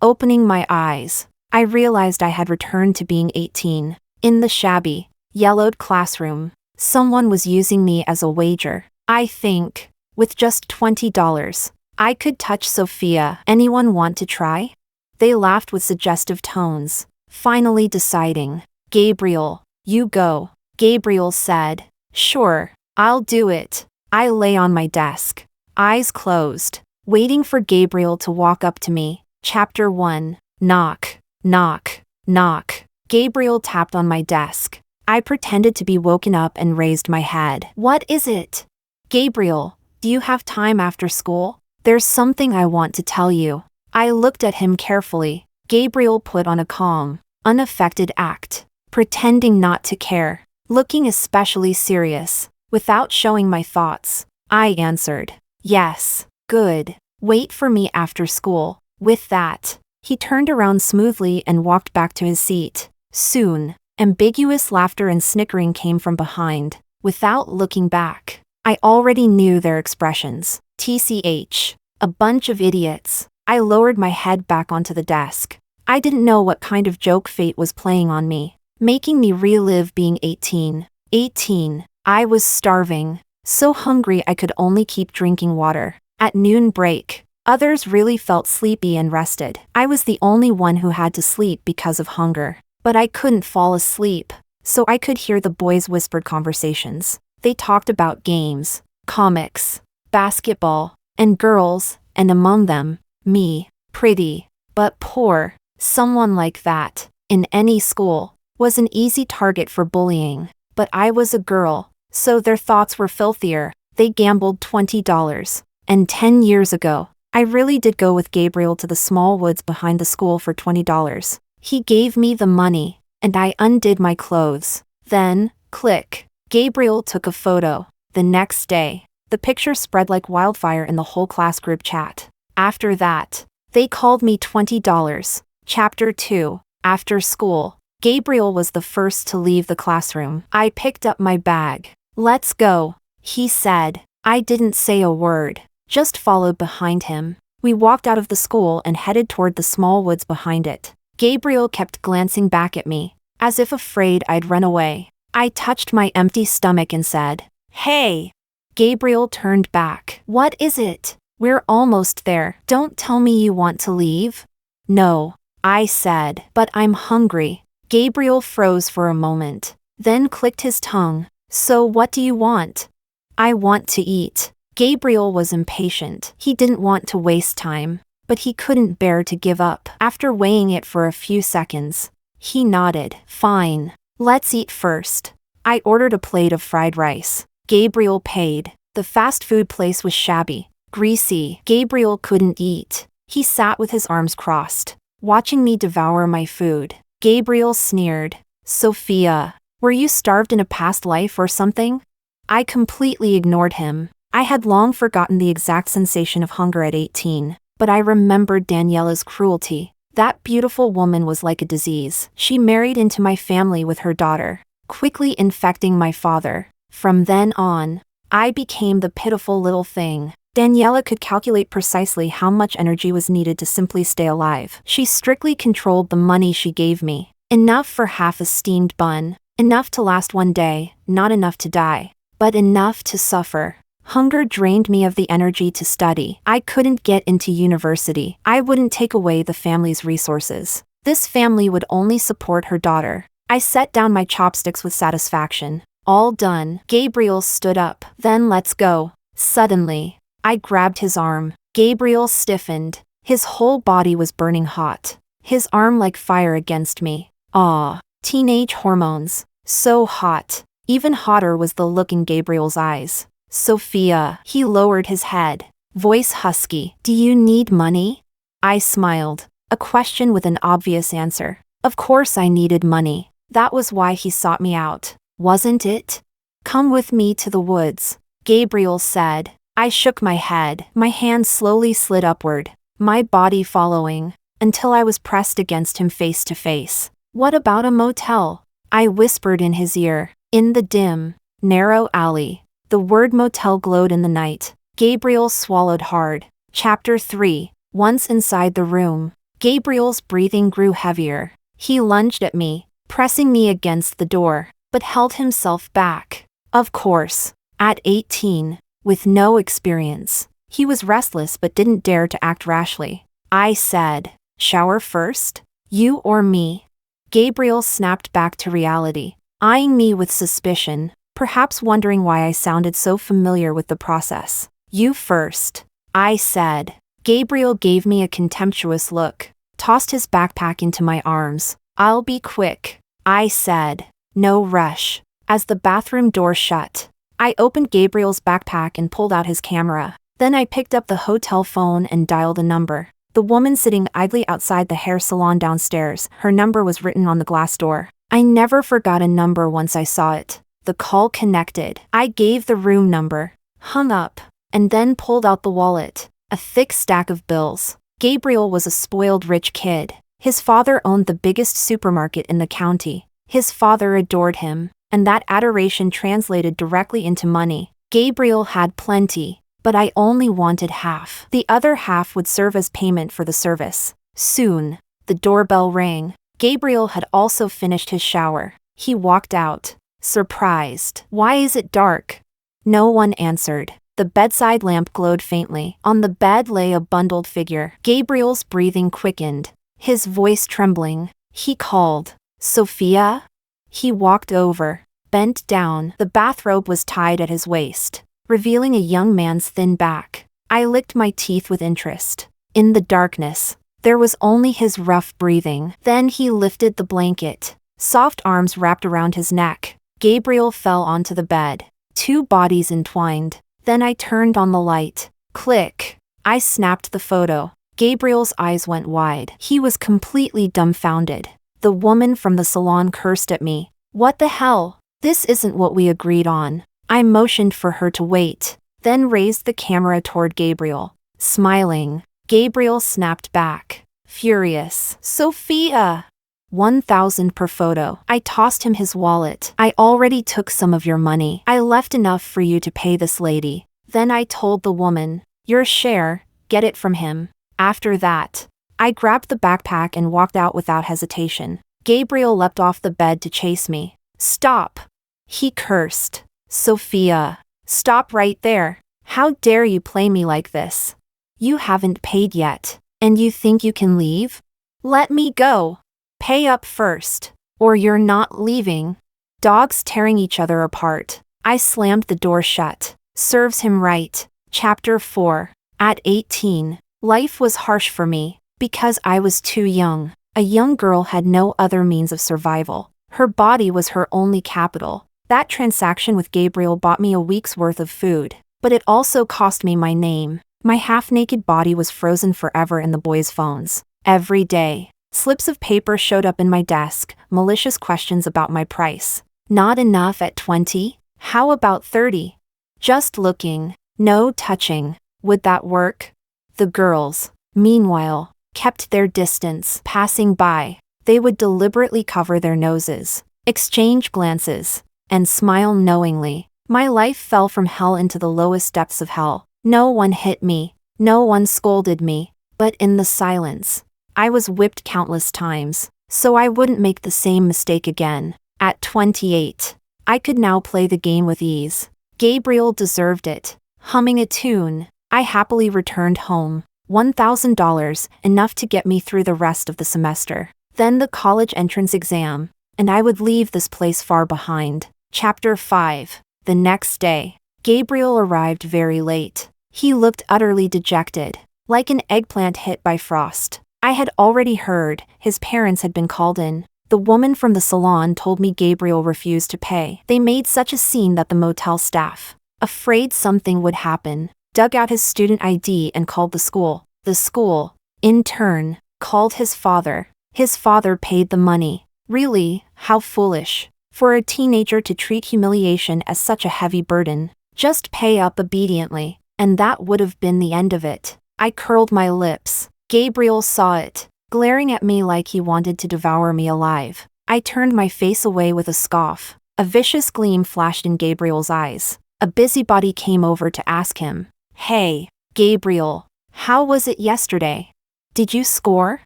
Opening my eyes, I realized I had returned to being 18. In the shabby, yellowed classroom, someone was using me as a wager. I think, with just $20, I could touch Sophia. Anyone want to try? They laughed with suggestive tones, finally deciding. Gabriel, you go. Gabriel said. Sure, I'll do it. I lay on my desk, eyes closed, waiting for Gabriel to walk up to me. Chapter 1. Knock, knock, knock. Gabriel tapped on my desk. I pretended to be woken up and raised my head. What is it? Gabriel, do you have time after school? There's something I want to tell you. I looked at him carefully. Gabriel put on a calm, unaffected act, pretending not to care, looking especially serious. Without showing my thoughts, I answered, yes, good. Wait for me after school. With that, he turned around smoothly and walked back to his seat. Soon, ambiguous laughter and snickering came from behind. Without looking back, I already knew their expressions. TCH, a bunch of idiots. I lowered my head back onto the desk. I didn't know what kind of joke fate was playing on me, making me relive being 18. 18. I was starving, so hungry I could only keep drinking water. At noon break, others really felt sleepy and rested. I was the only one who had to sleep because of hunger. But I couldn't fall asleep, so I could hear the boys' whispered conversations. They talked about games, comics, basketball, and girls, and among them, me, pretty, but poor. Someone like that, in any school, was an easy target for bullying. But I was a girl, so their thoughts were filthier. They gambled $20. And 10 years ago, I really did go with Gabriel to the small woods behind the school for $20. He gave me the money, and I undid my clothes. Then, click, Gabriel took a photo. The next day, the picture spread like wildfire in the whole class group chat. After that, they called me $20. Chapter 2. After school, Gabriel was the first to leave the classroom. I picked up my bag. Let's go, he said. I didn't say a word, just followed behind him. We walked out of the school and headed toward the small woods behind it. Gabriel kept glancing back at me, as if afraid I'd run away. I touched my empty stomach and said, "Hey!" Gabriel turned back. "What is it? We're almost there. Don't tell me you want to leave." "No," I said, "but I'm hungry." Gabriel froze for a moment, then clicked his tongue. "So what do you want?" "I want to eat." Gabriel was impatient. He didn't want to waste time, but he couldn't bear to give up. After weighing it for a few seconds, he nodded. "Fine, let's eat first." I ordered a plate of fried rice. Gabriel paid. The fast food place was shabby, greasy. Gabriel couldn't eat. He sat with his arms crossed, watching me devour my food. Gabriel sneered. "Sophia, were you starved in a past life or something?" I completely ignored him. I had long forgotten the exact sensation of hunger at 18, but I remembered Daniela's cruelty. That beautiful woman was like a disease. She married into my family with her daughter, quickly infecting my father. From then on, I became the pitiful little thing. Daniela could calculate precisely how much energy was needed to simply stay alive. She strictly controlled the money she gave me. Enough for half a steamed bun, enough to last one day, not enough to die, but enough to suffer. Hunger drained me of the energy to study. I couldn't get into university. I wouldn't take away the family's resources. This family would only support her daughter. I set down my chopsticks with satisfaction. All done. Gabriel stood up. "Then let's go." Suddenly, I grabbed his arm. Gabriel stiffened. His whole body was burning hot. His arm like fire against me. Ah, teenage hormones. So hot. Even hotter was the look in Gabriel's eyes. "Sophia," he lowered his head, voice husky. "Do you need money?" I smiled. A question with an obvious answer. Of course I needed money. That was why he sought me out, wasn't it? "Come with me to the woods," Gabriel said. I shook my head. My hand slowly slid upward, my body following, until I was pressed against him face to face. "What about a motel?" I whispered in his ear. In the dim, narrow alley, the word motel glowed in the night. Gabriel swallowed hard. Chapter 3. Once inside the room, Gabriel's breathing grew heavier. He lunged at me, pressing me against the door, but held himself back. Of course, at 18, with no experience, he was restless but didn't dare to act rashly. I said, "Shower first? You or me?" Gabriel snapped back to reality, eyeing me with suspicion, perhaps wondering why I sounded so familiar with the process. "You first," I said. Gabriel gave me a contemptuous look, tossed his backpack into my arms. "I'll be quick," I said. "No rush." As the bathroom door shut, I opened Gabriel's backpack and pulled out his camera. Then I picked up the hotel phone and dialed a number. The woman sitting idly outside the hair salon downstairs, her number was written on the glass door. I never forgot a number once I saw it. The call connected. I gave the room number, hung up, and then pulled out the wallet, a thick stack of bills. Gabriel was a spoiled rich kid. His father owned the biggest supermarket in the county. His father adored him, and that adoration translated directly into money. Gabriel had plenty, but I only wanted half. The other half would serve as payment for the service. Soon, the doorbell rang. Gabriel had also finished his shower. He walked out, surprised. "Why is it dark?" No one answered. The bedside lamp glowed faintly. On the bed lay a bundled figure. Gabriel's breathing quickened, his voice trembling. He called, "Sophia?" He walked over, bent down. The bathrobe was tied at his waist, revealing a young man's thin back. I licked my teeth with interest. In the darkness, there was only his rough breathing. Then he lifted the blanket. Soft arms wrapped around his neck. Gabriel fell onto the bed, two bodies entwined. Then I turned on the light. Click. I snapped the photo. Gabriel's eyes went wide. He was completely dumbfounded. The woman from the salon cursed at me. "What the hell? This isn't what we agreed on." I motioned for her to wait, then raised the camera toward Gabriel. Smiling, Gabriel snapped back, furious. "Sophia! 1,000 per photo." I tossed him his wallet. "I already took some of your money. I left enough for you to pay this lady." Then I told the woman, "Your share, get it from him." After that, I grabbed the backpack and walked out without hesitation. Gabriel leapt off the bed to chase me. "Stop!" he cursed. "Sophia, stop right there. How dare you play me like this? You haven't paid yet, and you think you can leave? Let me go. Pay up first, or you're not leaving." Dogs tearing each other apart. I slammed the door shut. Serves him right. Chapter 4. At 18, life was harsh for me, because I was too young. A young girl had no other means of survival. Her body was her only capital. That transaction with Gabriel bought me a week's worth of food, but it also cost me my name. My half-naked body was frozen forever in the boys' phones. Every day, slips of paper showed up in my desk, malicious questions about my price. Not enough at 20? How about 30? Just looking, no touching. Would that work? The girls, meanwhile, kept their distance. Passing by, they would deliberately cover their noses, exchange glances, and smile knowingly. My life fell from hell into the lowest depths of hell. No one hit me, no one scolded me, but in the silence, I was whipped countless times, so I wouldn't make the same mistake again. At 28, I could now play the game with ease. Gabriel deserved it. Humming a tune, I happily returned home. $1,000, enough to get me through the rest of the semester. Then the college entrance exam, and I would leave this place far behind. Chapter 5. The next day, Gabriel arrived very late. He looked utterly dejected, like an eggplant hit by frost. I had already heard his parents had been called in. The woman from the salon told me Gabriel refused to pay. They made such a scene that the motel staff, afraid something would happen, dug out his student ID and called the school. The school, in turn, called his father. His father paid the money. Really, how foolish. For a teenager to treat humiliation as such a heavy burden. Just pay up obediently, and that would have been the end of it. I curled my lips. Gabriel saw it, glaring at me like he wanted to devour me alive. I turned my face away with a scoff. A vicious gleam flashed in Gabriel's eyes. A busybody came over to ask him, "Hey, Gabriel, how was it yesterday? Did you score?"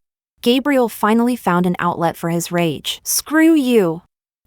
Gabriel finally found an outlet for his rage. Screw you!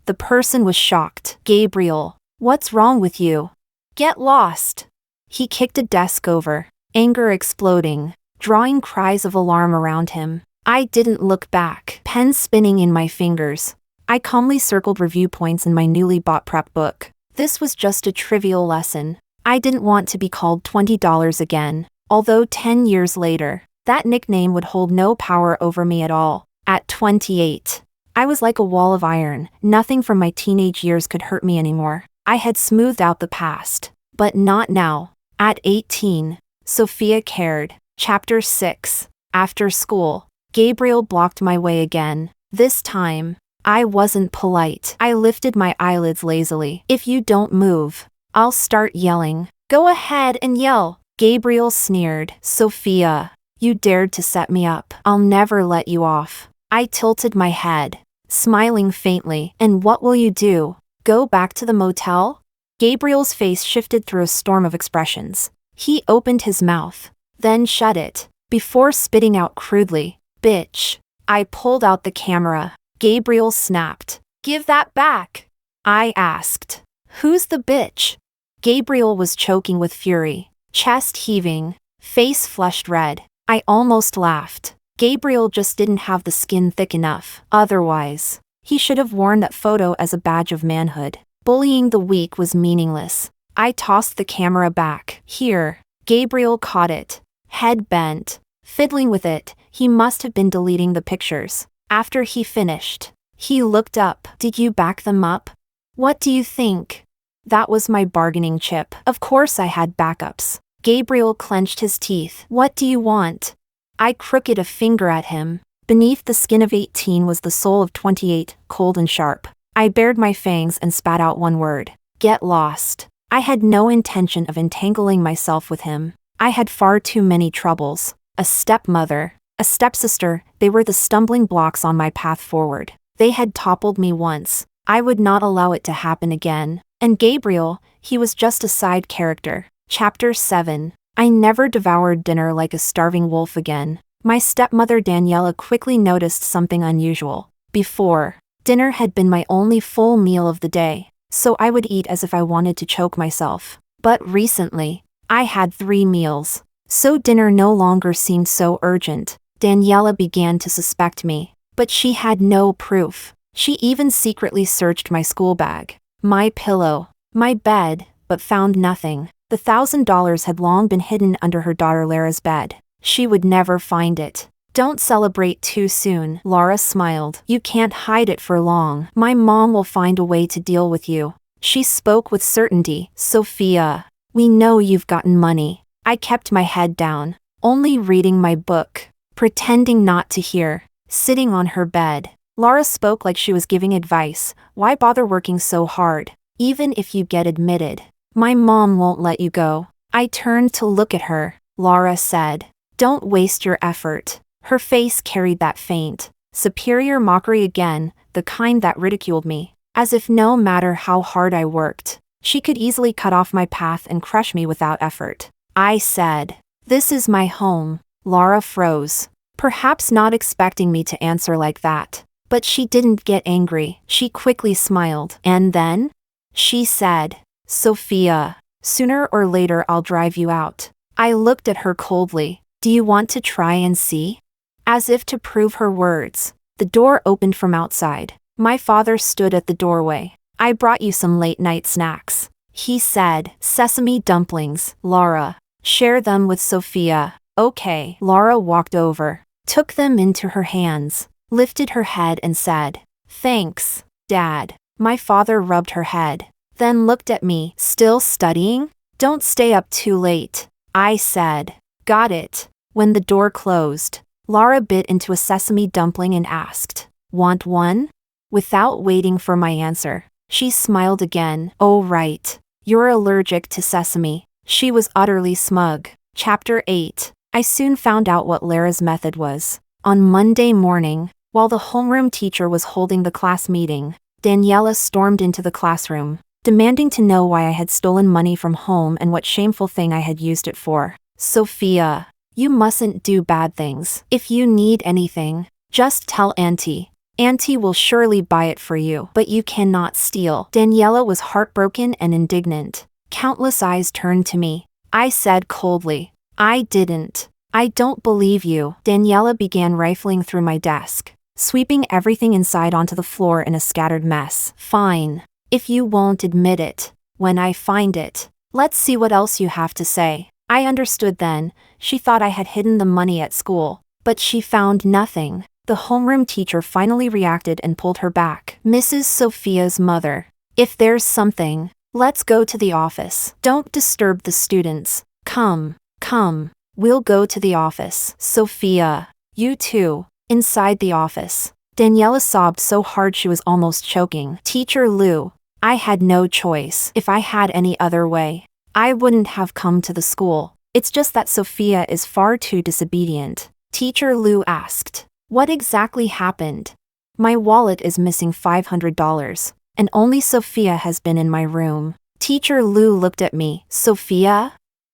The person was shocked. Gabriel, what's wrong with you? Get lost! He kicked a desk over, anger exploding, drawing cries of alarm around him. I didn't look back, pen spinning in my fingers. I calmly circled review points in my newly bought prep book. This was just a trivial lesson. I didn't want to be called $20 again, although 10 years later, that nickname would hold no power over me at all. At 28, I was like a wall of iron. Nothing from my teenage years could hurt me anymore. I had smoothed out the past, but not now. At 18, Sophia cared. Chapter 6. After school, Gabriel blocked my way again. This time, I wasn't polite. I lifted my eyelids lazily. If you don't move, I'll start yelling. Go ahead and yell. Gabriel sneered. Sophia, you dared to set me up. I'll never let you off. I tilted my head, smiling faintly. And what will you do? Go back to the motel? Gabriel's face shifted through a storm of expressions. He opened his mouth, then shut it, before spitting out crudely, bitch. I pulled out the camera. Gabriel snapped. Give that back. I asked. Who's the bitch? Gabriel was choking with fury, chest heaving, face flushed red. I almost laughed. Gabriel just didn't have the skin thick enough. Otherwise, he should have worn that photo as a badge of manhood. Bullying the weak was meaningless. I tossed the camera back. Here. Gabriel caught it, head bent, fiddling with it. He must have been deleting the pictures. After he finished, he looked up. Did you back them up? What do you think? That was my bargaining chip. Of course I had backups. Gabriel clenched his teeth. What do you want? I crooked a finger at him. Beneath the skin of 18 was the soul of 28, cold and sharp. I bared my fangs and spat out one word. Get lost. I had no intention of entangling myself with him. I had far too many troubles. A stepmother, a stepsister, they were the stumbling blocks on my path forward. They had toppled me once. I would not allow it to happen again. And Gabriel, he was just a side character. Chapter 7. I never devoured dinner like a starving wolf again. My stepmother Daniela quickly noticed something unusual. Before, dinner had been my only full meal of the day, so I would eat as if I wanted to choke myself. But recently, I had 3 meals, so dinner no longer seemed so urgent. Daniela began to suspect me, but she had no proof. She even secretly searched my school bag, my pillow, my bed, but found nothing. The $1,000 had long been hidden under her daughter Lara's bed. She would never find it. Don't celebrate too soon, Lara smiled. You can't hide it for long. My mom will find a way to deal with you. She spoke with certainty. Sophia, we know you've gotten money. I kept my head down, only reading my book, pretending not to hear, sitting on her bed. Lara spoke like she was giving advice. Why bother working so hard, even if you get admitted? My mom won't let you go. I turned to look at her. Lara said, don't waste your effort. Her face carried that faint, superior mockery again, the kind that ridiculed me, as if no matter how hard I worked, she could easily cut off my path and crush me without effort. I said, this is my home. Lara froze, perhaps not expecting me to answer like that. But she didn't get angry. She quickly smiled. And then? She said, Sophia, sooner or later I'll drive you out. I looked at her coldly. Do you want to try and see? As if to prove her words, the door opened from outside. My father stood at the doorway. I brought you some late-night snacks. He said, sesame dumplings, Lara. Share them with Sophia. Okay. Lara walked over, took them into her hands, lifted her head and said, thanks, Dad. My father rubbed her head, then looked at me. Still studying? Don't stay up too late. I said, got it. When the door closed, Lara bit into a sesame dumpling and asked, want one? Without waiting for my answer, she smiled again. Oh right, you're allergic to sesame. She was utterly smug. Chapter 8. I soon found out what Lara's method was. On Monday morning, while the homeroom teacher was holding the class meeting, Daniela stormed into the classroom, demanding to know why I had stolen money from home and what shameful thing I had used it for. Sophia, you mustn't do bad things. If you need anything, Just tell Auntie. Auntie will surely buy it for you, but you cannot steal. Daniela was heartbroken and indignant. Countless eyes turned to me. I said coldly, I didn't. I don't believe you. Daniela began rifling through my desk, sweeping everything inside onto the floor in a scattered mess. Fine. If you won't admit it, when I find it, let's see what else you have to say. I understood then. She thought I had hidden the money at school, but she found nothing. The homeroom teacher finally reacted and pulled her back. Mrs. Sophia's mother. If there's something, let's go to the office. Don't disturb the students. Come. We'll go to the office. Sophia. You too. Inside the office. Daniela sobbed so hard she was almost choking. Teacher Lou. I had no choice. If I had any other way, I wouldn't have come to the school. It's just that Sophia is far too disobedient. Teacher Lou asked. What exactly happened? My wallet is missing $500, and only Sophia has been in my room. Teacher Lou looked at me. Sophia?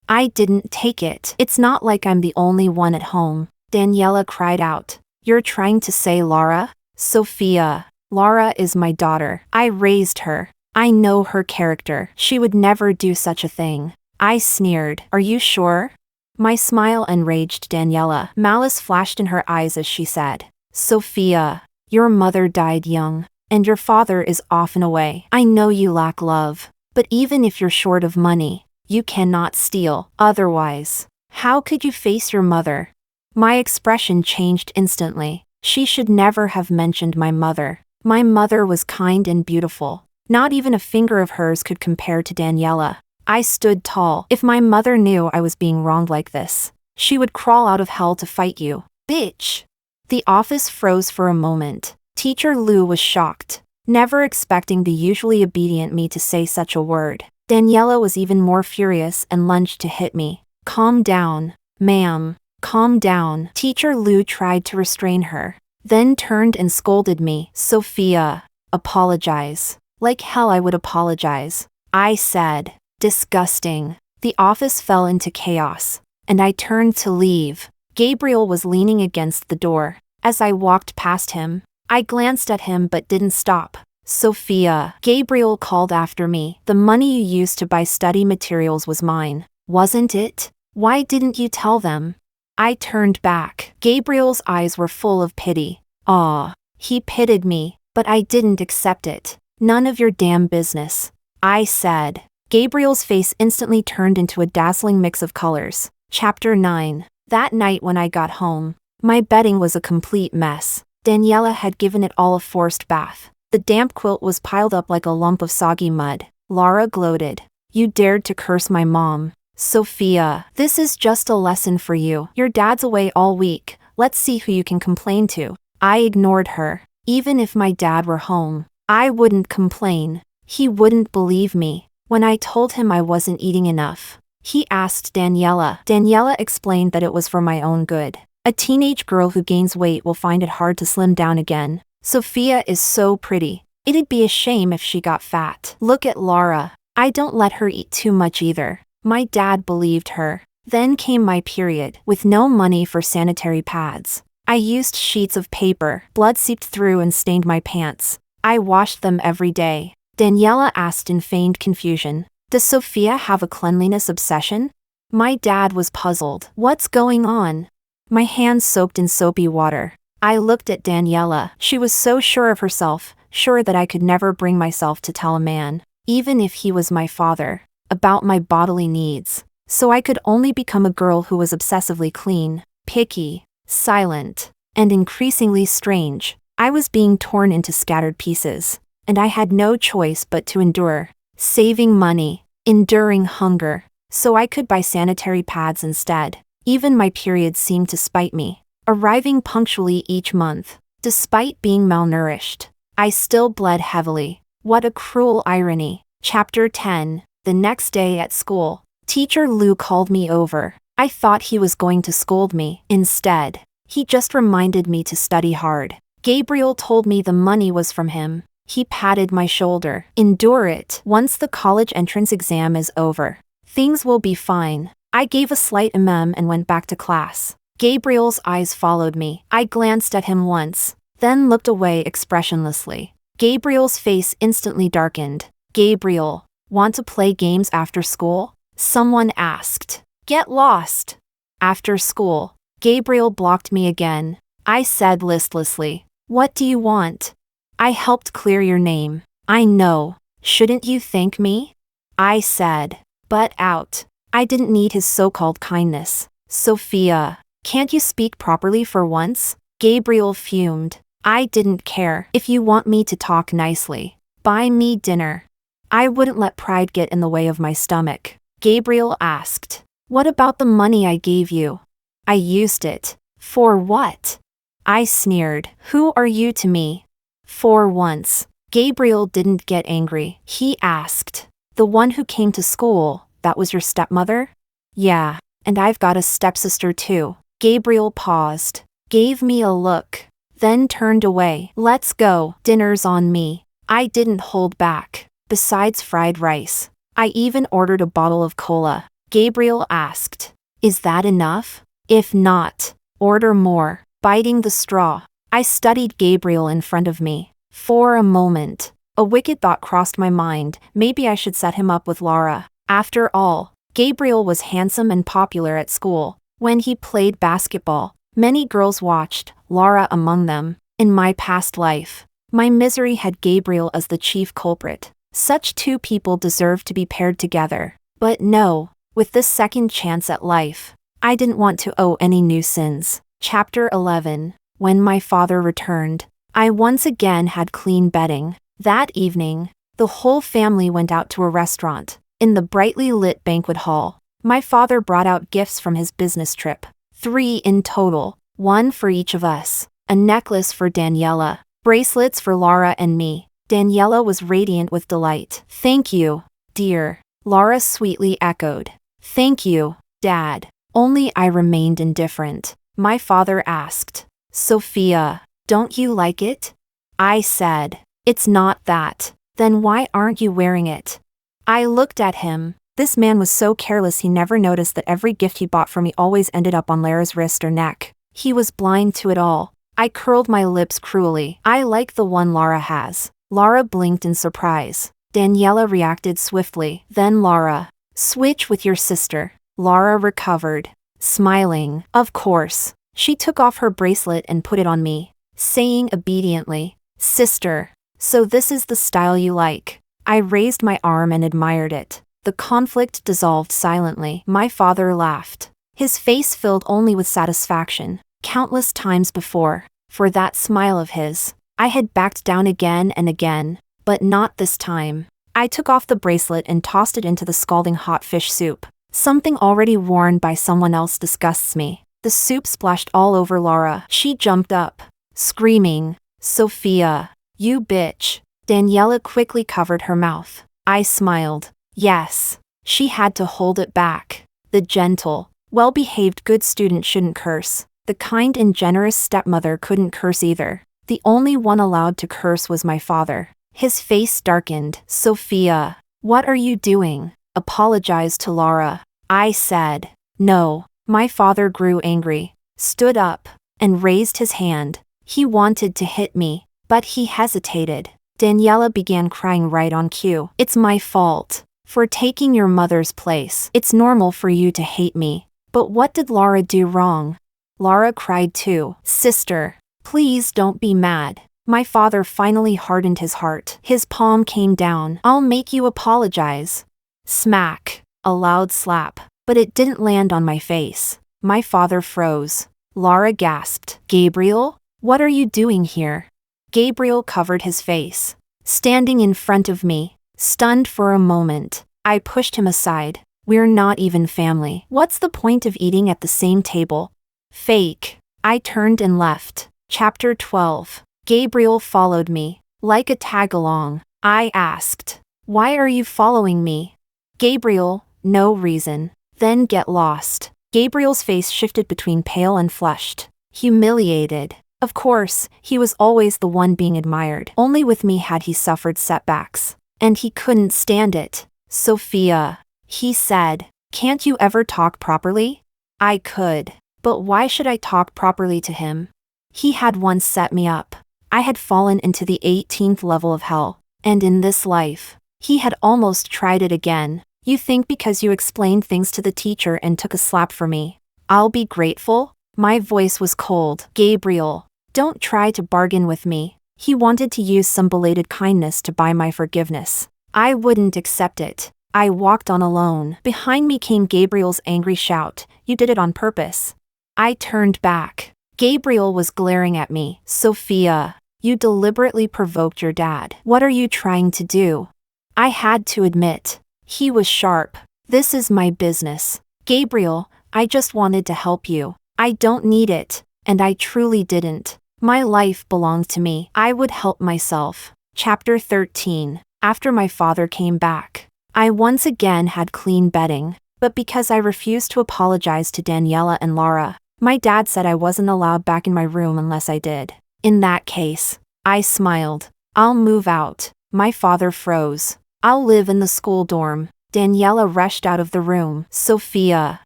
I didn't take it. It's not like I'm the only one at home. Daniela cried out. You're trying to say Laura? Sophia. Laura is my daughter. I raised her. I know her character. She would never do such a thing. I sneered. Are you sure? My smile enraged Daniela. Malice flashed in her eyes as she said, Sophia, your mother died young, and your father is off and away. I know you lack love, but even if you're short of money, you cannot steal. Otherwise, how could you face your mother? My expression changed instantly. She should never have mentioned my mother. My mother was kind and beautiful. Not even a finger of hers could compare to Daniela. I stood tall. If my mother knew I was being wronged like this, she would crawl out of hell to fight you. Bitch! The office froze for a moment. Teacher Lou was shocked, never expecting the usually obedient me to say such a word. Daniela was even more furious and lunged to hit me. Calm down, ma'am. Calm down. Teacher Lou tried to restrain her, then turned and scolded me. Sophia, apologize. Like hell I would apologize. I said. Disgusting. The office fell into chaos, and I turned to leave. Gabriel was leaning against the door. As I walked past him, I glanced at him but didn't stop. Sophia. Gabriel called after me. The money you used to buy study materials was mine, wasn't it? Why didn't you tell them? I turned back. Gabriel's eyes were full of pity. Aw. He pitied me, but I didn't accept it. None of your damn business, I said. Gabriel's face instantly turned into a dazzling mix of colors. Chapter 9. That night when I got home, my bedding was a complete mess. Daniela had given it all a forced bath. The damp quilt was piled up like a lump of soggy mud. Laura gloated. You dared to curse my mom. Sophia, this is just a lesson for you. Your dad's away all week. Let's see who you can complain to. I ignored her. Even if my dad were home, I wouldn't complain. He wouldn't believe me. When I told him I wasn't eating enough, he asked Daniela. Daniela explained that it was for my own good. A teenage girl who gains weight will find it hard to slim down again. Sophia is so pretty. It'd be a shame if she got fat. Look at Laura. I don't let her eat too much either. My dad believed her. Then came my period, with no money for sanitary pads. I used sheets of paper. Blood seeped through and stained my pants. I washed them every day. Daniela asked in feigned confusion. Does Sophia have a cleanliness obsession? My dad was puzzled. What's going on? My hands soaked in soapy water. I looked at Daniela. She was so sure of herself, sure that I could never bring myself to tell a man, even if he was my father, about my bodily needs. So I could only become a girl who was obsessively clean, picky, silent, and increasingly strange. I was being torn into scattered pieces, and I had no choice but to endure, saving money, enduring hunger, so I could buy sanitary pads instead. Even my periods seemed to spite me, arriving punctually each month. Despite being malnourished, I still bled heavily. What a cruel irony. Chapter 10. The next day at school, Teacher Lou called me over. I thought he was going to scold me. Instead, he just reminded me to study hard. Gabriel told me the money was from him. He patted my shoulder. Endure it. Once the college entrance exam is over, things will be fine. I gave a slight and went back to class. Gabriel's eyes followed me. I glanced at him once, then looked away expressionlessly. Gabriel's face instantly darkened. Gabriel, want to play games after school? Someone asked. Get lost. After school. Gabriel blocked me again. I said listlessly. What do you want? I helped clear your name. I know. Shouldn't you thank me? I said. But out. I didn't need his so-called kindness. Sophia, can't you speak properly for once? Gabriel fumed. I didn't care. If you want me to talk nicely, buy me dinner. I wouldn't let pride get in the way of my stomach. Gabriel asked. What about the money I gave you? I used it. For what? I sneered. Who are you to me? For once, Gabriel didn't get angry. He asked. The one who came to school, that was your stepmother? Yeah, and I've got a stepsister too. Gabriel paused, gave me a look, then turned away. Let's go, dinner's on me. I didn't hold back. Besides fried rice, I even ordered a bottle of cola. Gabriel asked, is that enough? If not, order more. Biting the straw, I studied Gabriel in front of me. For a moment, a wicked thought crossed my mind. Maybe I should set him up with Laura. After all, Gabriel was handsome and popular at school. When he played basketball, many girls watched, Laura among them. In my past life, my misery had Gabriel as the chief culprit. Such two people deserved to be paired together. But no, with this second chance at life, I didn't want to owe any new sins. Chapter 11. When my father returned, I once again had clean bedding. That evening, the whole family went out to a restaurant. In the brightly lit banquet hall, my father brought out gifts from his business trip. 3 in total, 1 for each of us. A necklace for Daniela, bracelets for Laura and me. Daniela was radiant with delight. Thank you, dear, Laura sweetly echoed. Thank you, Dad. Only I remained indifferent. My father asked, Sophia, don't you like it? I said, it's not that. Then why aren't you wearing it? I looked at him. This man was so careless he never noticed that every gift he bought for me always ended up on Lara's wrist or neck. He was blind to it all. I curled my lips cruelly. I like the one Laura has. Laura blinked in surprise. Daniela reacted swiftly. Then Laura. Switch with your sister. Laura recovered, smiling. Of course. She took off her bracelet and put it on me, saying obediently, Sister, so this is the style you like. I raised my arm and admired it. The conflict dissolved silently. My father laughed. His face filled only with satisfaction. Countless times before, for that smile of his, I had backed down again and again, but not this time. I took off the bracelet and tossed it into the scalding hot fish soup. Something already worn by someone else disgusts me. The soup splashed all over Laura. She jumped up, screaming, Sophia, you bitch. Daniela quickly covered her mouth. I smiled. Yes. She had to hold it back. The gentle, well-behaved good student shouldn't curse. The kind and generous stepmother couldn't curse either. The only one allowed to curse was my father. His face darkened. Sophia, what are you doing? Apologize to Laura. I said. No. My father grew angry, stood up, and raised his hand. He wanted to hit me, but he hesitated. Daniela began crying right on cue. It's my fault. For taking your mother's place. It's normal for you to hate me. But what did Laura do wrong? Laura cried too. Sister, please don't be mad. My father finally hardened his heart. His palm came down. I'll make you apologize. Smack. A loud slap. But it didn't land on my face. My father froze. Laura gasped. Gabriel? What are you doing here? Gabriel covered his face. Standing in front of me, stunned for a moment, I pushed him aside. We're not even family. What's the point of eating at the same table? Fake. I turned and left. Chapter 12. Gabriel followed me. Like a tag-along. I asked, why are you following me? Gabriel, no reason. Then get lost. Gabriel's face shifted between pale and flushed. Humiliated. Of course, he was always the one being admired. Only with me had he suffered setbacks. And he couldn't stand it. Sophia, he said, can't you ever talk properly? I could. But why should I talk properly to him? He had once set me up. I had fallen into the 18th level of hell. And in this life, he had almost tried it again. You think because you explained things to the teacher and took a slap for me, I'll be grateful? My voice was cold. Gabriel, don't try to bargain with me. He wanted to use some belated kindness to buy my forgiveness. I wouldn't accept it. I walked on alone. Behind me came Gabriel's angry shout. You did it on purpose. I turned back. Gabriel was glaring at me. Sophia, you deliberately provoked your dad. What are you trying to do? I had to admit. He was sharp. This is my business. Gabriel, I just wanted to help you. I don't need it. And I truly didn't. My life belonged to me. I would help myself. Chapter 13. After my father came back, I once again had clean bedding. But because I refused to apologize to Daniela and Laura, my dad said I wasn't allowed back in my room unless I did. In that case, I smiled. I'll move out. My father froze. I'll live in the school dorm. Daniela rushed out of the room. Sophia,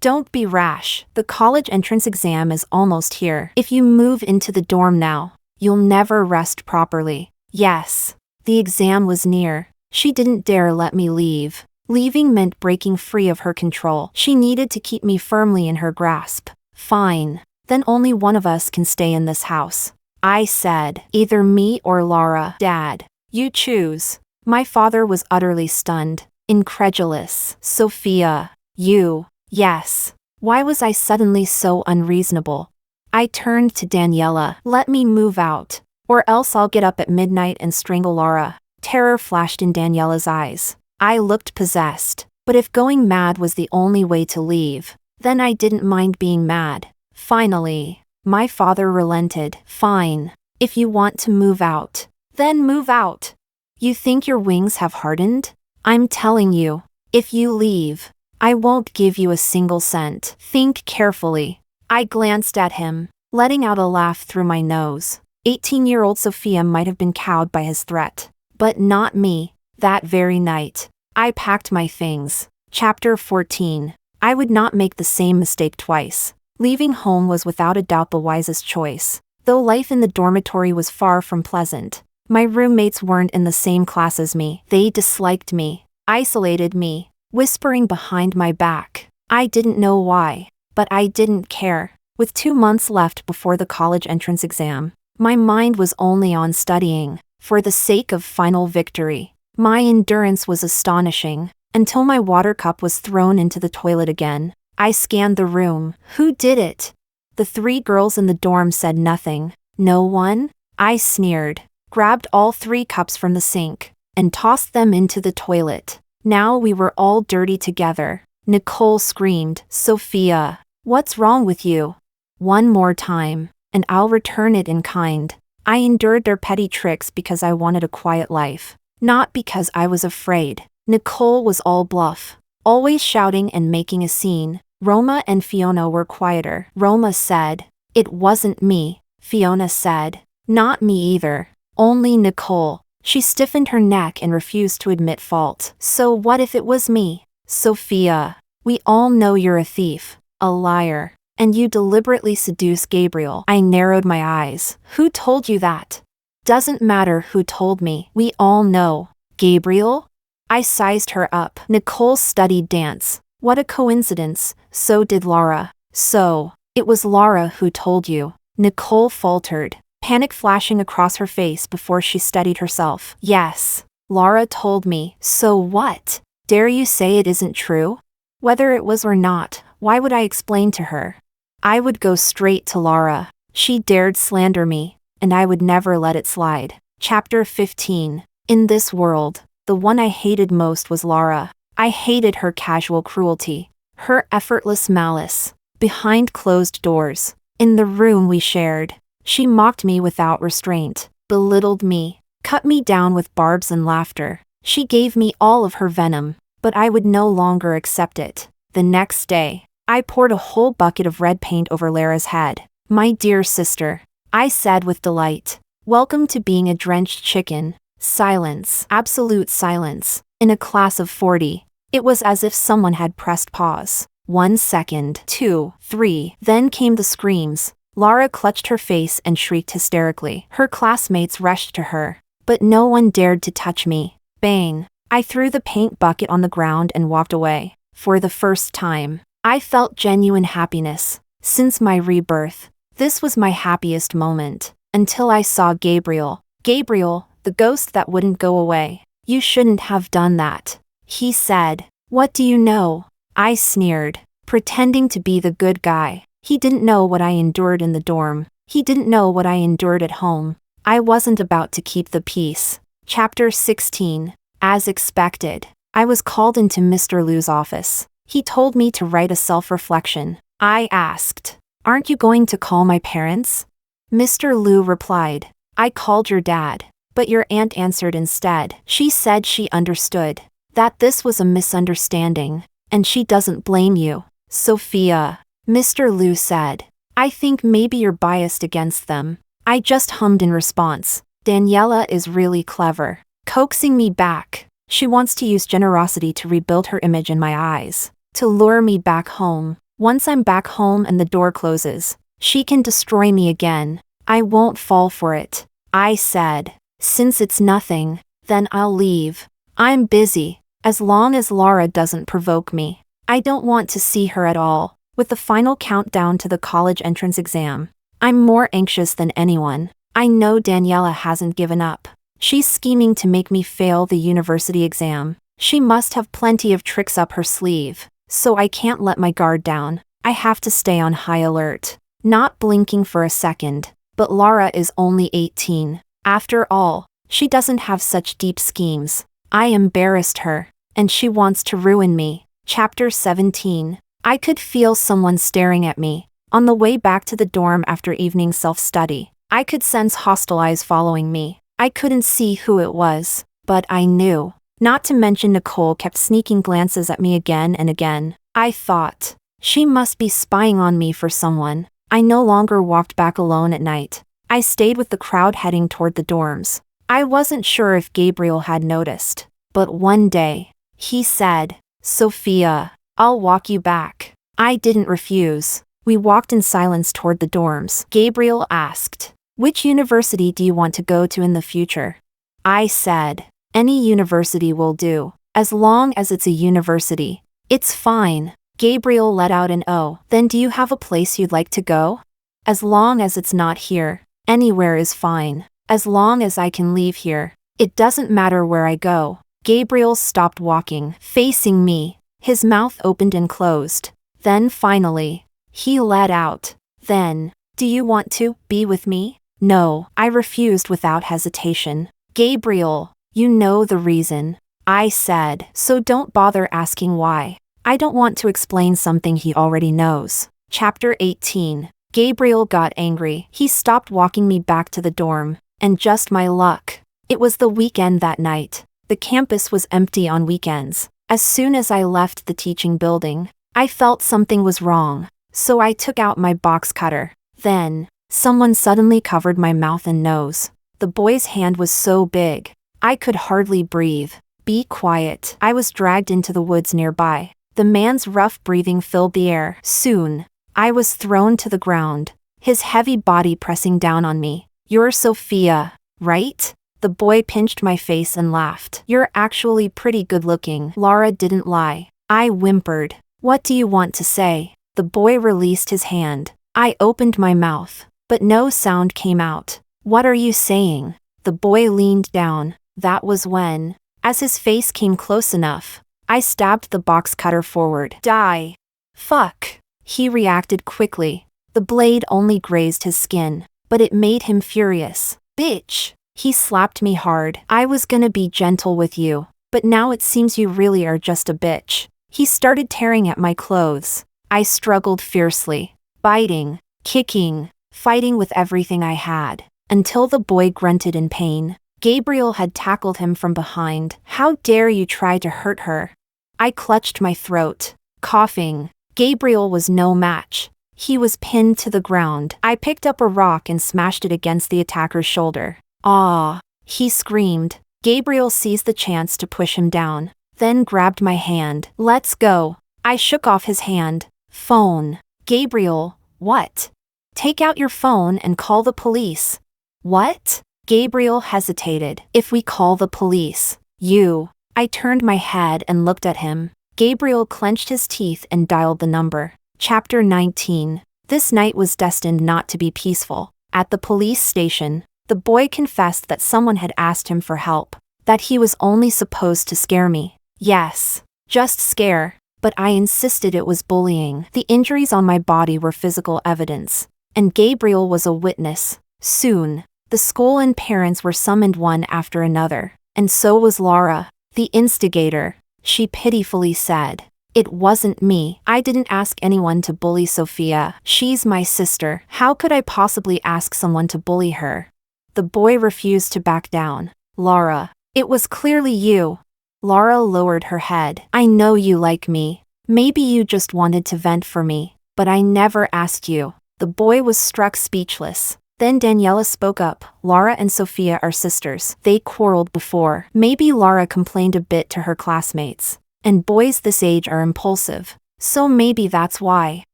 don't be rash. The college entrance exam is almost here. If you move into the dorm now, you'll never rest properly. Yes. The exam was near. She didn't dare let me leave. Leaving meant breaking free of her control. She needed to keep me firmly in her grasp. Fine. Then only one of us can stay in this house. I said, either me or Laura. Dad, you choose. My father was utterly stunned, incredulous. Sophia, you. Yes. Why was I suddenly so unreasonable? I turned to Daniela. Let me move out, or else I'll get up at midnight and strangle Laura. Terror flashed in Daniela's eyes. I looked possessed. But if going mad was the only way to leave, then I didn't mind being mad. Finally, my father relented. Fine. If you want to move out, then move out. You think your wings have hardened? I'm telling you, if you leave, I won't give you a single cent. Think carefully. I glanced at him, letting out a laugh through my nose. 18-year-old Sophia might have been cowed by his threat, but not me. That very night, I packed my things. Chapter 14. I would not make the same mistake twice. Leaving home was without a doubt the wisest choice. Though life in the dormitory was far from pleasant, my roommates weren't in the same class as me. They disliked me, isolated me, whispering behind my back. I didn't know why, but I didn't care. With 2 months left before the college entrance exam, my mind was only on studying, for the sake of final victory. My endurance was astonishing, until my water cup was thrown into the toilet again. I scanned the room. Who did it? The 3 girls in the dorm said nothing. No one? I sneered, grabbed all 3 cups from the sink, and tossed them into the toilet. Now we were all dirty together. Nicole screamed, Sophia, what's wrong with you? One more time, and I'll return it in kind. I endured their petty tricks because I wanted a quiet life, not because I was afraid. Nicole was all bluff, always shouting and making a scene. Roma and Fiona were quieter. Roma said, it wasn't me. Fiona said, not me either. Only Nicole. She stiffened her neck and refused to admit fault. So what if it was me? Sophia, we all know you're a thief, a liar, and you deliberately seduced Gabriel. I narrowed my eyes. Who told you that? Doesn't matter who told me. We all know. Gabriel? I sized her up. Nicole studied dance. What a coincidence. So did Laura. So, it was Laura who told you. Nicole faltered, panic flashing across her face before she steadied herself. Yes, Laura told me. So what? Dare you say it isn't true? Whether it was or not, why would I explain to her? I would go straight to Laura. She dared slander me, and I would never let it slide. Chapter 15. In this world, the one I hated most was Laura. I hated her casual cruelty, her effortless malice. Behind closed doors, in the room we shared, she mocked me without restraint, belittled me, cut me down with barbs and laughter. She gave me all of her venom, but I would no longer accept it. The next day, I poured a whole bucket of red paint over Lara's head. My dear sister, I said with delight, welcome to being a drenched chicken. Silence, absolute silence. In a class of 40, it was as if someone had pressed pause. 1 second, 2, 3. Then came the screams. Lara clutched her face and shrieked hysterically. Her classmates rushed to her, but no one dared to touch me. Bang! I threw the paint bucket on the ground and walked away. For the first time, I felt genuine happiness. Since my rebirth, this was my happiest moment. Until I saw Gabriel. Gabriel, the ghost that wouldn't go away. You shouldn't have done that, he said. What do you know? I sneered, pretending to be the good guy. He didn't know what I endured in the dorm. He didn't know what I endured at home. I wasn't about to keep the peace. Chapter 16. As expected, I was called into Mr. Liu's office. He told me to write a self-reflection. I asked, "Aren't you going to call my parents?" Mr. Liu replied, "I called your dad, but your aunt answered instead. She said she understood, that this was a misunderstanding, and she doesn't blame you, Sophia." Mr. Liu said, "I think maybe you're biased against them." I just hummed in response. Daniela is really clever, coaxing me back. She wants to use generosity to rebuild her image in my eyes, to lure me back home. Once I'm back home and the door closes, she can destroy me again. I won't fall for it. I said, "Since it's nothing, then I'll leave. I'm busy, as long as Lara doesn't provoke me. I don't want to see her at all." With the final countdown to the college entrance exam, I'm more anxious than anyone. I know Daniela hasn't given up. She's scheming to make me fail the university exam. She must have plenty of tricks up her sleeve, so I can't let my guard down. I have to stay on high alert, not blinking for a second. But Lara is only 18. After all, she doesn't have such deep schemes. I embarrassed her, and she wants to ruin me. Chapter 17. I could feel someone staring at me. On the way back to the dorm after evening self-study, I could sense hostile eyes following me. I couldn't see who it was, but I knew. Not to mention Nicole kept sneaking glances at me again and again. I thought, she must be spying on me for someone. I no longer walked back alone at night. I stayed with the crowd heading toward the dorms. I wasn't sure if Gabriel had noticed, but one day, he said, "Sophia, I'll walk you back." I didn't refuse. We walked in silence toward the dorms. Gabriel asked, "Which university do you want to go to in the future?" I said, "Any university will do, as long as it's a university. It's fine." Gabriel let out an "Oh." "Then do you have a place you'd like to go?" "As long as it's not here. Anywhere is fine. As long as I can leave here. It doesn't matter where I go." Gabriel stopped walking, facing me. His mouth opened and closed. Then finally, he let out, "Then, do you want to be with me?" "No," I refused without hesitation. "Gabriel, you know the reason," I said, "so don't bother asking why. I don't want to explain something he already knows." Chapter 18. Gabriel got angry. He stopped walking me back to the dorm, and just my luck, it was the weekend that night. The campus was empty on weekends. As soon as I left the teaching building, I felt something was wrong, so I took out my box cutter. Then, someone suddenly covered my mouth and nose. The boy's hand was so big, I could hardly breathe. "Be quiet." I was dragged into the woods nearby. The man's rough breathing filled the air. Soon, I was thrown to the ground, his heavy body pressing down on me. "You're Sophia, right?" The boy pinched my face and laughed. "You're actually pretty good looking." Lara didn't lie. I whimpered. "What do you want to say?" The boy released his hand. I opened my mouth, but no sound came out. "What are you saying?" The boy leaned down. That was when, as his face came close enough, I stabbed the box cutter forward. "Die." "Fuck." He reacted quickly. The blade only grazed his skin, but it made him furious. "Bitch." He slapped me hard. "I was gonna be gentle with you, but now it seems you really are just a bitch." He started tearing at my clothes. I struggled fiercely, biting, kicking, fighting with everything I had, until the boy grunted in pain. Gabriel had tackled him from behind. "How dare you try to hurt her?" I clutched my throat, coughing. Gabriel was no match. He was pinned to the ground. I picked up a rock and smashed it against the attacker's shoulder. "Ah!" he screamed. Gabriel seized the chance to push him down, then grabbed my hand. "Let's go." I shook off his hand. Phone. Gabriel, what? Take out your phone and call the police. What? Gabriel hesitated. If we call the police, you. I turned my head and looked at him. Gabriel clenched his teeth and dialed the number. Chapter 19. This night was destined not to be peaceful. At the police station, the boy confessed that someone had asked him for help, that he was only supposed to scare me. Yes, just scare, but I insisted it was bullying. The injuries on my body were physical evidence, and Gabriel was a witness. Soon, the school and parents were summoned one after another, and so was Laura, the instigator. She pitifully said, "It wasn't me. I didn't ask anyone to bully Sophia. She's my sister. How could I possibly ask someone to bully her?" The boy refused to back down. "Laura, it was clearly you." Laura lowered her head. "I know you like me. Maybe you just wanted to vent for me, but I never asked you." The boy was struck speechless. Then Daniela spoke up. "Laura and Sophia are sisters. They quarreled before. Maybe Laura complained a bit to her classmates. And boys this age are impulsive. So maybe that's why."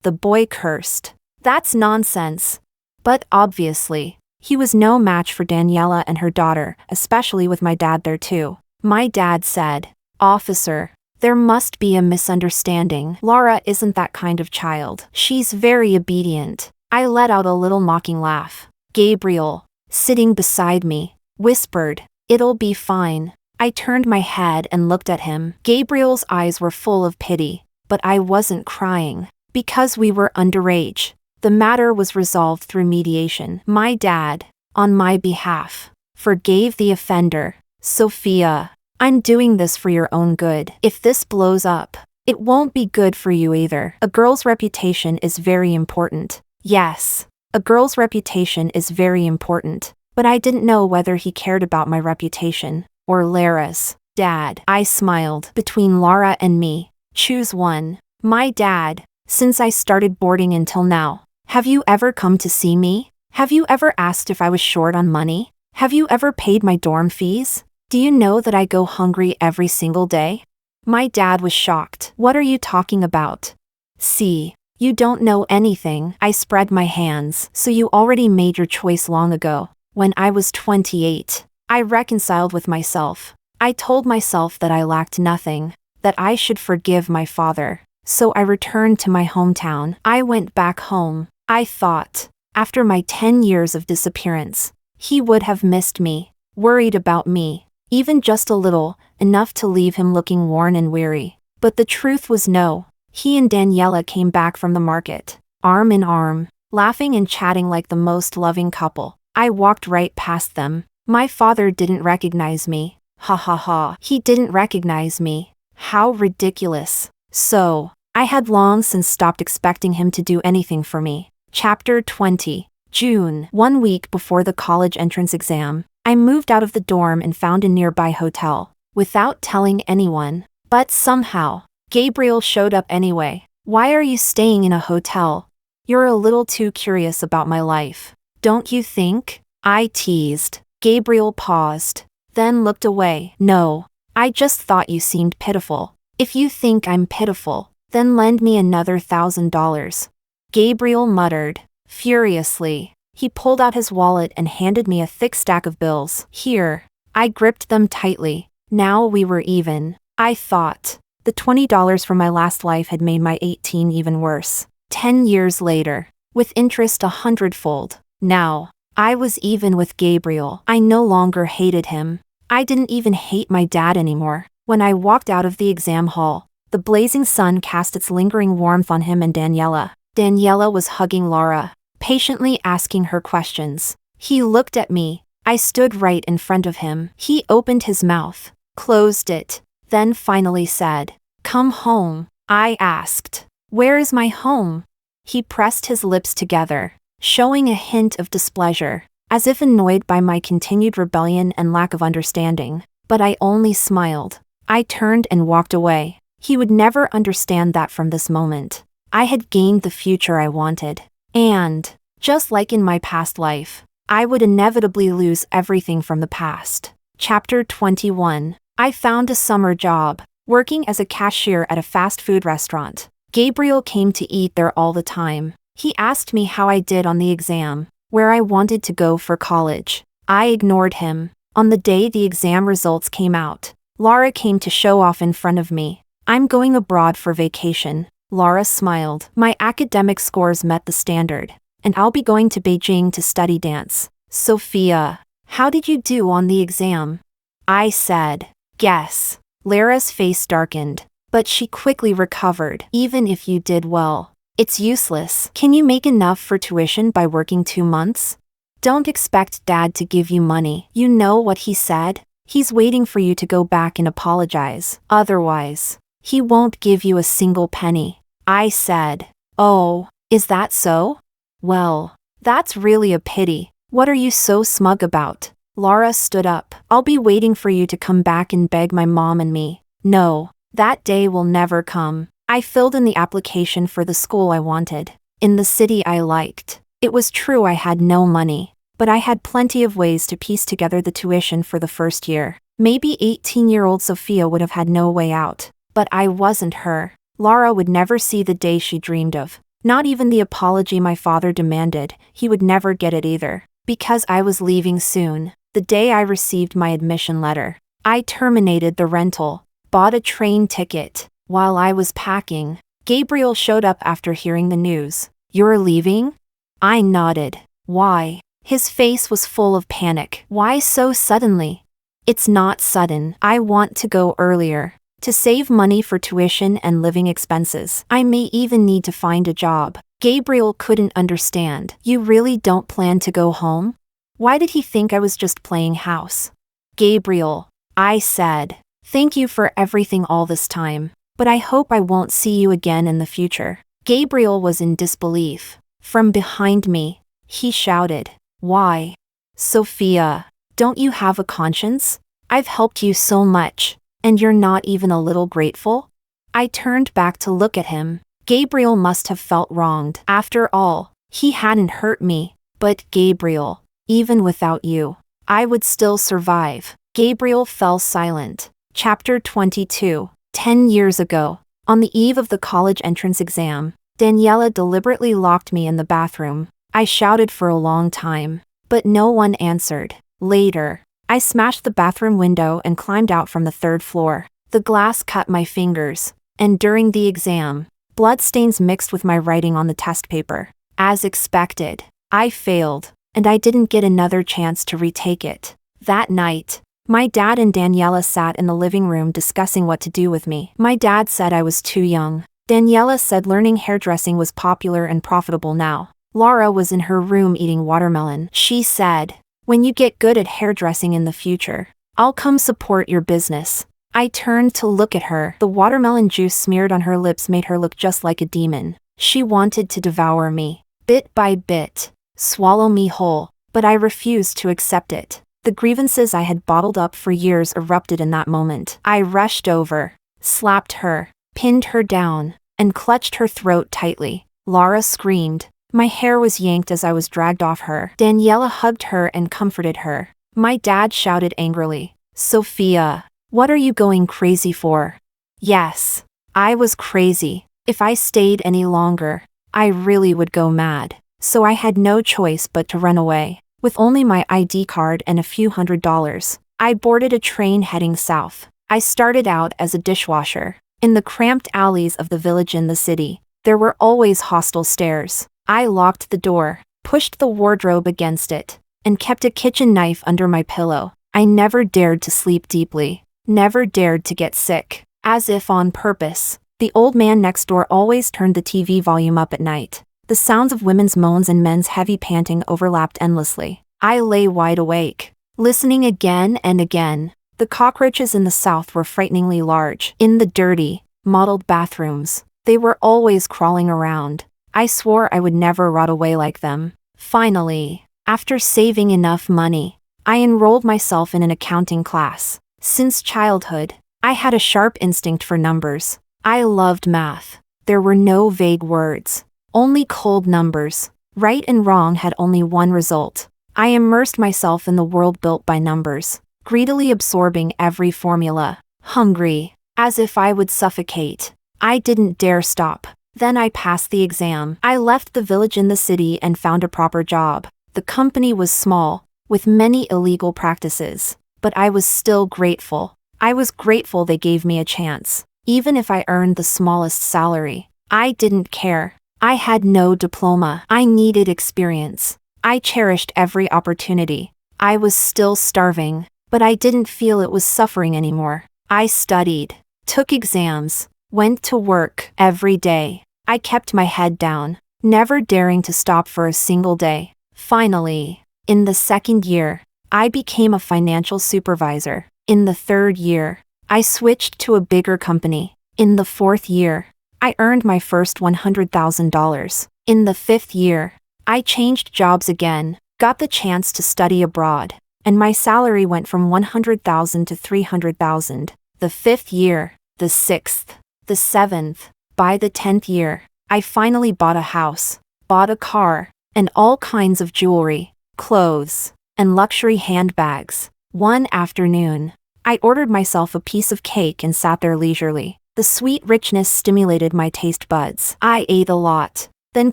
The boy cursed. "That's nonsense." But obviously, he was no match for Daniela and her daughter, especially with my dad there too. My dad said, "Officer, there must be a misunderstanding. Laura isn't that kind of child. She's very obedient." I let out a little mocking laugh. Gabriel, sitting beside me, whispered, "It'll be fine." I turned my head and looked at him. Gabriel's eyes were full of pity, but I wasn't crying. Because we were underage, the matter was resolved through mediation. My dad, on my behalf, forgave the offender. "Sophia, I'm doing this for your own good. If this blows up, it won't be good for you either. A girl's reputation is very important." Yes, a girl's reputation is very important, but I didn't know whether he cared about my reputation or Lara's. "Dad," I smiled. "Between Laura and me, choose one." "My dad, since I started boarding until now, have you ever come to see me? Have you ever asked if I was short on money? Have you ever paid my dorm fees? Do you know that I go hungry every single day?" My dad was shocked. "What are you talking about? See, you don't know anything." I spread my hands. "So you already made your choice long ago, when I was 28. I reconciled with myself. I told myself that I lacked nothing, that I should forgive my father. So I returned to my hometown. I went back home. I thought, after my 10 years of disappearance, he would have missed me, worried about me, even just a little, enough to leave him looking worn and weary. But the truth was no. He and Daniela came back from the market, arm in arm, laughing and chatting like the most loving couple. I walked right past them. My father didn't recognize me. Ha ha ha. He didn't recognize me. How ridiculous. So, I had long since stopped expecting him to do anything for me. Chapter 20. June. 1 week before the college entrance exam, I moved out of the dorm and found a nearby hotel, without telling anyone. But somehow, Gabriel showed up anyway. "Why are you staying in a hotel? You're a little too curious about my life, don't you think?" I teased. Gabriel paused, then looked away. "No, I just thought you seemed pitiful. If you think I'm pitiful, then lend me another $1,000. Gabriel muttered, furiously. He pulled out his wallet and handed me a thick stack of bills. "Here." I gripped them tightly. Now we were even. I thought. The $20 from my last life had made my 18 even worse. 10 years later, with interest 100-fold. Now, I was even with Gabriel. I no longer hated him. I didn't even hate my dad anymore. When I walked out of the exam hall, the blazing sun cast its lingering warmth on him and Daniela. Daniela was hugging Laura, patiently asking her questions. He looked at me. I stood right in front of him. He opened his mouth, closed it, then finally said, "Come home." I asked, "Where is my home?" He pressed his lips together, showing a hint of displeasure, as if annoyed by my continued rebellion and lack of understanding. But I only smiled. I turned and walked away. He would never understand that from this moment. I had gained the future I wanted. And, just like in my past life, I would inevitably lose everything from the past. Chapter 21. I found a summer job. working as a cashier at a fast food restaurant. Gabriel came to eat there all the time. He asked me how I did on the exam, where I wanted to go for college. I ignored him. On the day the exam results came out, Laura came to show off in front of me. I'm going abroad for vacation. Laura smiled. My academic scores met the standard, and I'll be going to Beijing to study dance. Sophia, how did you do on the exam? I said, guess. Lara's face darkened, but she quickly recovered. Even if you did well, it's useless. Can you make enough for tuition by working 2 months? Don't expect Dad to give you money. You know what he said? He's waiting for you to go back and apologize. Otherwise, he won't give you a single penny. I said, oh, is that so? Well, that's really a pity. What are you so smug about? Laura stood up. I'll be waiting for you to come back and beg my mom and me. No, that day will never come. I filled in the application for the school I wanted, in the city I liked. It was true I had no money, but I had plenty of ways to piece together the tuition for the first year. Maybe 18-year-old Sophia would have had no way out, but I wasn't her. Laura would never see the day she dreamed of. Not even the apology my father demanded. He would never get it either. Because I was leaving soon, the day I received my admission letter, I terminated the rental, bought a train ticket. While I was packing, Gabriel showed up after hearing the news. You're leaving? I nodded. Why? His face was full of panic. Why so suddenly? It's not sudden. I want to go earlier. To save money for tuition and living expenses. I may even need to find a job. Gabriel couldn't understand. You really don't plan to go home? Why did he think I was just playing house? Gabriel, I said, thank you for everything all this time, but I hope I won't see you again in the future. Gabriel was in disbelief. From behind me, he shouted, why? Sophia, don't you have a conscience? I've helped you so much, and you're not even a little grateful? I turned back to look at him. Gabriel must have felt wronged. After all, he hadn't hurt me. But Gabriel, even without you, I would still survive. Gabriel fell silent. Chapter 22. 10 years ago, on the eve of the college entrance exam, Daniela deliberately locked me in the bathroom. I shouted for a long time, but no one answered. Later, I smashed the bathroom window and climbed out from the 3rd floor. The glass cut my fingers, and during the exam, bloodstains mixed with my writing on the test paper. As expected, I failed, and I didn't get another chance to retake it. That night, my dad and Daniela sat in the living room discussing what to do with me. My dad said I was too young. Daniela said learning hairdressing was popular and profitable now. Laura was in her room eating watermelon. She said, when you get good at hairdressing in the future, I'll come support your business. I turned to look at her. The watermelon juice smeared on her lips made her look just like a demon. She wanted to devour me, bit by bit, swallow me whole, but I refused to accept it. The grievances I had bottled up for years erupted in that moment. I rushed over, slapped her, pinned her down, and clutched her throat tightly. Laura screamed. My hair was yanked as I was dragged off her. Daniela hugged her and comforted her. My dad shouted angrily, Sophia, what are you going crazy for? Yes, I was crazy. If I stayed any longer, I really would go mad. So I had no choice but to run away. With only my ID card and a few $100s, I boarded a train heading south. I started out as a dishwasher. In the cramped alleys of the village in the city, there were always hostile stares. I locked the door, pushed the wardrobe against it, and kept a kitchen knife under my pillow. I never dared to sleep deeply, never dared to get sick. As if on purpose, the old man next door always turned the TV volume up at night. The sounds of women's moans and men's heavy panting overlapped endlessly. I lay wide awake, listening again and again. The cockroaches in the south were frighteningly large. In the dirty, mottled bathrooms, they were always crawling around. I swore I would never rot away like them. Finally, after saving enough money, I enrolled myself in an accounting class. Since childhood, I had a sharp instinct for numbers. I loved math. There were no vague words, only cold numbers. Right and wrong had only one result. I immersed myself in the world built by numbers, greedily absorbing every formula. Hungry, as if I would suffocate. I didn't dare stop. Then I passed the exam. I left the village in the city and found a proper job. The company was small, with many illegal practices, but I was still grateful. I was grateful they gave me a chance, even if I earned the smallest salary. I didn't care. I had no diploma. I needed experience. I cherished every opportunity. I was still starving, but I didn't feel it was suffering anymore. I studied, took exams, went to work every day. I kept my head down, never daring to stop for a single day. Finally, in the second year, I became a financial supervisor. In the third year, I switched to a bigger company. In the fourth year, I earned my first $100,000. In the fifth year, I changed jobs again, got the chance to study abroad, and my salary went from $100,000 to $300,000. The fifth year, the sixth, the seventh. By the 10th year, I finally bought a house, bought a car, and all kinds of jewelry, clothes, and luxury handbags. One afternoon, I ordered myself a piece of cake and sat there leisurely. The sweet richness stimulated my taste buds. I ate a lot, then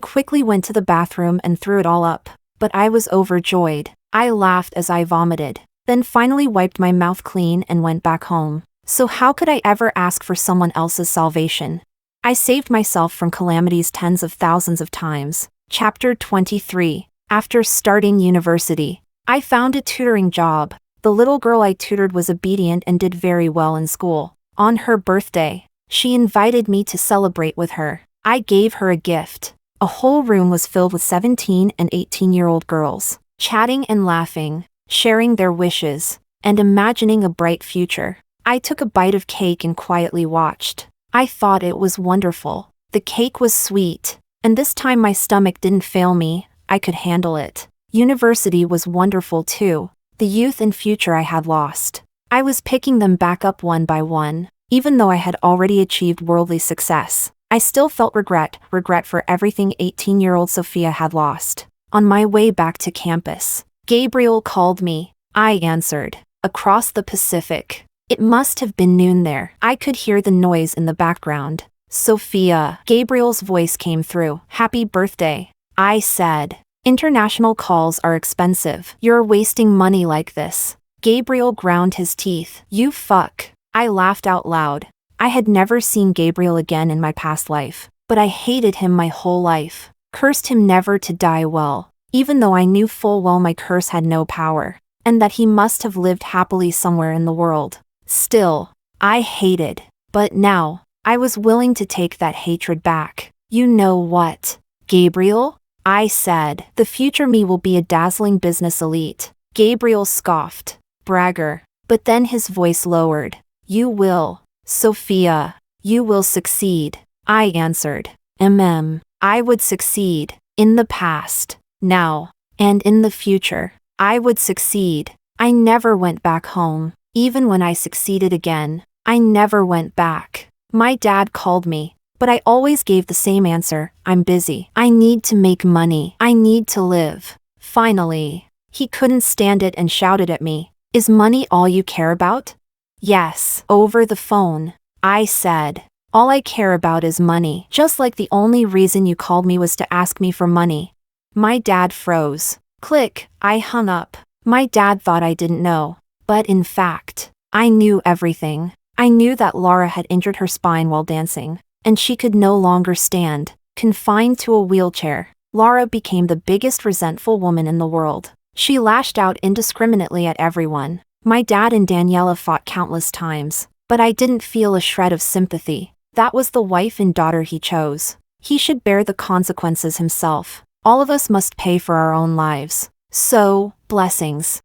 quickly went to the bathroom and threw it all up. But I was overjoyed. I laughed as I vomited, then finally wiped my mouth clean and went back home. So how could I ever ask for someone else's salvation? I saved myself from calamities tens of thousands of times. Chapter 23. After starting university, I found a tutoring job. The little girl I tutored was obedient and did very well in school. On her birthday, she invited me to celebrate with her. I gave her a gift. A whole room was filled with 17 and 18-year-old girls, chatting and laughing, sharing their wishes, and imagining a bright future. I took a bite of cake and quietly watched. I thought it was wonderful. The cake was sweet, and this time my stomach didn't fail me. I could handle it. University was wonderful too. The youth and future I had lost, I was picking them back up one by one. Even though I had already achieved worldly success, I still felt regret for everything 18-year-old Sophia had lost. On my way back to campus, Gabriel called me. I answered. Across the Pacific. It must have been noon there. I could hear the noise in the background. Sophia. Gabriel's voice came through. Happy birthday. I said. International calls are expensive. You're wasting money like this. Gabriel ground his teeth. You fuck. I laughed out loud. I had never seen Gabriel again in my past life, but I hated him my whole life. Cursed him never to die well, even though I knew full well my curse had no power, and that he must have lived happily somewhere in the world. Still, I hated. But now, I was willing to take that hatred back. You know what, Gabriel? I said. The future me will be a dazzling business elite. Gabriel scoffed. Bragger. But then his voice lowered. You will, Sophia. You will succeed. I answered. I would succeed. In the past, now, and in the future. I would succeed. I never went back home. Even when I succeeded again, I never went back. My dad called me, but I always gave the same answer. I'm busy. I need to make money. I need to live. Finally, he couldn't stand it and shouted at me. Is money all you care about? Yes. Over the phone, I said. All I care about is money. Just like the only reason you called me was to ask me for money. My dad froze. Click. I hung up. My dad thought I didn't know. But in fact, I knew everything. I knew that Laura had injured her spine while dancing, and she could no longer stand, confined to a wheelchair. Laura became the biggest resentful woman in the world. She lashed out indiscriminately at everyone. My dad and Daniela fought countless times, but I didn't feel a shred of sympathy. That was the wife and daughter he chose. He should bear the consequences himself. All of us must pay for our own lives. So, blessings.